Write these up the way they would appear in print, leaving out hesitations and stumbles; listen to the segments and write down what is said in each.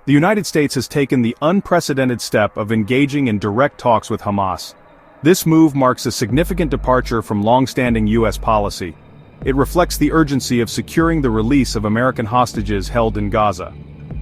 The United States has taken the unprecedented step of engaging in direct talks with Hamas. This move marks a significant departure from long-standing U.S. policy. It reflects the urgency of securing the release of American hostages held in Gaza.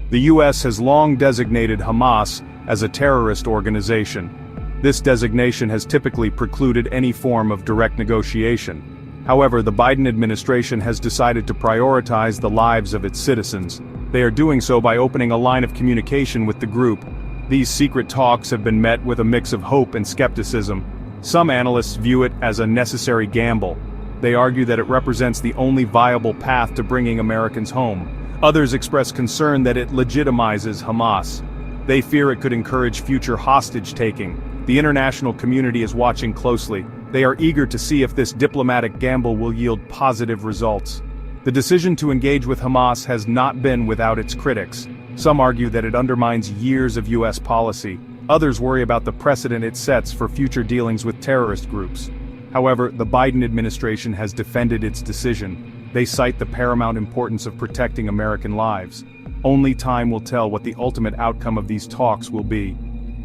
The U.S. has long designated Hamas as a terrorist organization. This designation has typically precluded any form of direct negotiation. However, the Biden administration has decided to prioritize the lives of its citizens. They are doing so by opening a line of communication with the group. These secret talks have been met with a mix of hope and skepticism. Some analysts view it as a necessary gamble. They argue that it represents the only viable path to bringing Americans home. Others express concern that it legitimizes Hamas. They fear it could encourage future hostage-taking. The international community is watching closely. They are eager to see if this diplomatic gamble will yield positive results. The decision to engage with Hamas has not been without its critics. Some argue that it undermines years of U.S. policy. Others worry about the precedent it sets for future dealings with terrorist groups. However, the Biden administration has defended its decision. They cite the paramount importance of protecting American lives. Only time will tell what the ultimate outcome of these talks will be.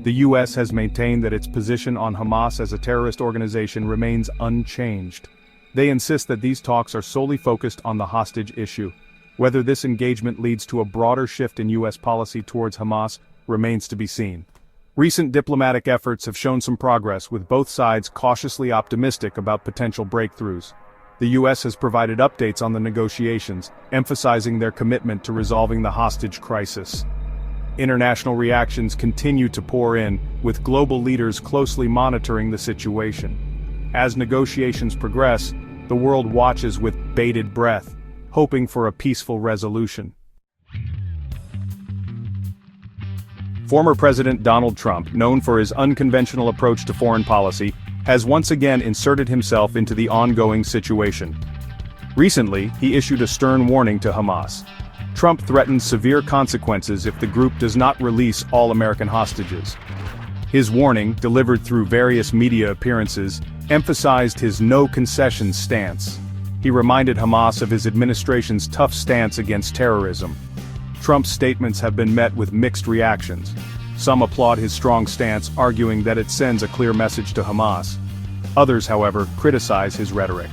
The U.S. has maintained that its position on Hamas as a terrorist organization remains unchanged. They insist that these talks are solely focused on the hostage issue. Whether this engagement leads to a broader shift in U.S. policy towards Hamas remains to be seen. Recent diplomatic efforts have shown some progress, with both sides cautiously optimistic about potential breakthroughs. The U.S. has provided updates on the negotiations, emphasizing their commitment to resolving the hostage crisis. International reactions continue to pour in, with global leaders closely monitoring the situation. As negotiations progress, the world watches with bated breath, hoping for a peaceful resolution. Former President Donald Trump, known for his unconventional approach to foreign policy, has once again inserted himself into the ongoing situation. Recently, he issued a stern warning to Hamas. Trump threatens severe consequences if the group does not release all American hostages. His warning, delivered through various media appearances, emphasized his no-concessions stance. He reminded Hamas of his administration's tough stance against terrorism. Trump's statements have been met with mixed reactions. Some applaud his strong stance, arguing that it sends a clear message to Hamas. Others, however, criticize his rhetoric.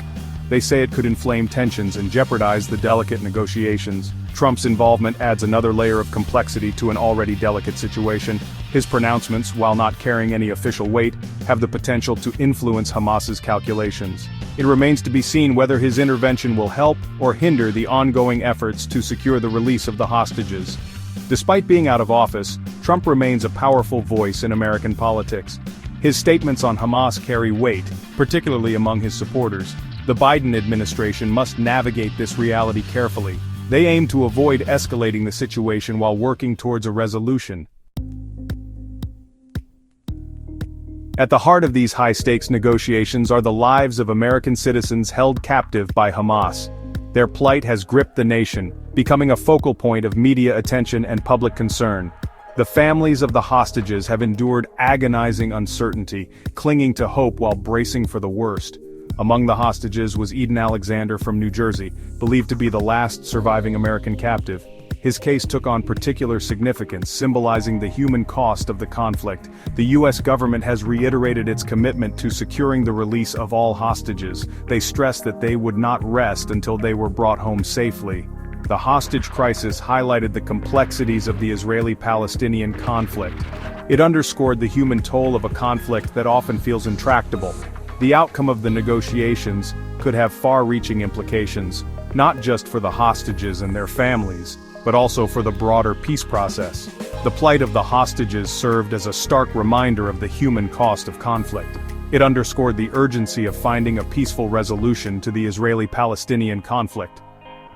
They say it could inflame tensions and jeopardize the delicate negotiations. Trump's involvement adds another layer of complexity to an already delicate situation. His pronouncements, while not carrying any official weight, have the potential to influence Hamas's calculations. It remains to be seen whether his intervention will help or hinder the ongoing efforts to secure the release of the hostages. Despite being out of office, Trump remains a powerful voice in American politics. His statements on Hamas carry weight, particularly among his supporters. The Biden administration must navigate this reality carefully. They aim to avoid escalating the situation while working towards a resolution. At the heart of these high-stakes negotiations are the lives of American citizens held captive by Hamas. Their plight has gripped the nation, becoming a focal point of media attention and public concern. The families of the hostages have endured agonizing uncertainty, clinging to hope while bracing for the worst. Among the hostages was Eden Alexander from New Jersey, believed to be the last surviving American captive. His case took on particular significance, symbolizing the human cost of the conflict. The U.S. government has reiterated its commitment to securing the release of all hostages. They stressed that they would not rest until they were brought home safely. The hostage crisis highlighted the complexities of the Israeli-Palestinian conflict. It underscored the human toll of a conflict that often feels intractable. The outcome of the negotiations could have far-reaching implications, not just for the hostages and their families, but also for the broader peace process. The plight of the hostages served as a stark reminder of the human cost of conflict. It underscored the urgency of finding a peaceful resolution to the Israeli-Palestinian conflict.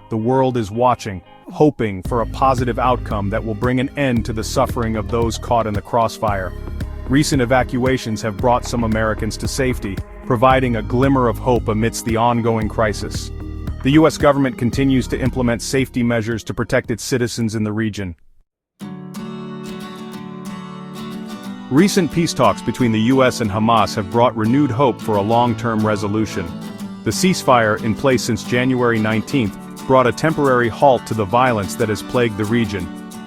The world is watching, hoping for a positive outcome that will bring an end to the suffering of those caught in the crossfire. Recent evacuations have brought some Americans to safety, providing a glimmer of hope amidst the ongoing crisis. The U.S. government continues to implement safety measures to protect its citizens in the region. Recent peace talks between the U.S. and Hamas have brought renewed hope for a long-term resolution. The ceasefire, in place since January 19th, brought a temporary halt to the violence that has plagued the region.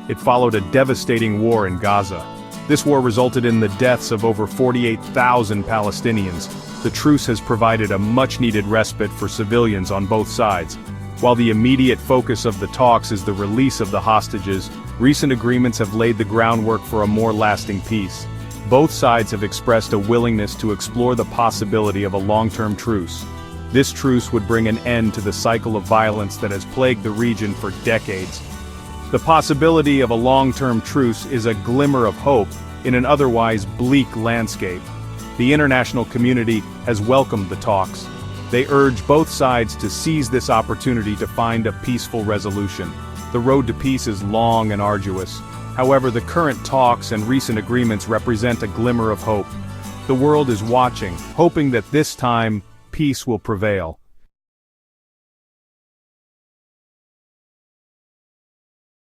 It followed a devastating war in Gaza. This war resulted in the deaths of over 48,000 Palestinians. The truce has provided a much-needed respite for civilians on both sides. While the immediate focus of the talks is the release of the hostages, recent agreements have laid the groundwork for a more lasting peace. Both sides have expressed a willingness to explore the possibility of a long-term truce. This truce would bring an end to the cycle of violence that has plagued the region for decades. The possibility of a long-term truce is a glimmer of hope in an otherwise bleak landscape. The international community has welcomed the talks. They urge both sides to seize this opportunity to find a peaceful resolution. The road to peace is long and arduous. However, the current talks and recent agreements represent a glimmer of hope. The world is watching, hoping that this time, peace will prevail.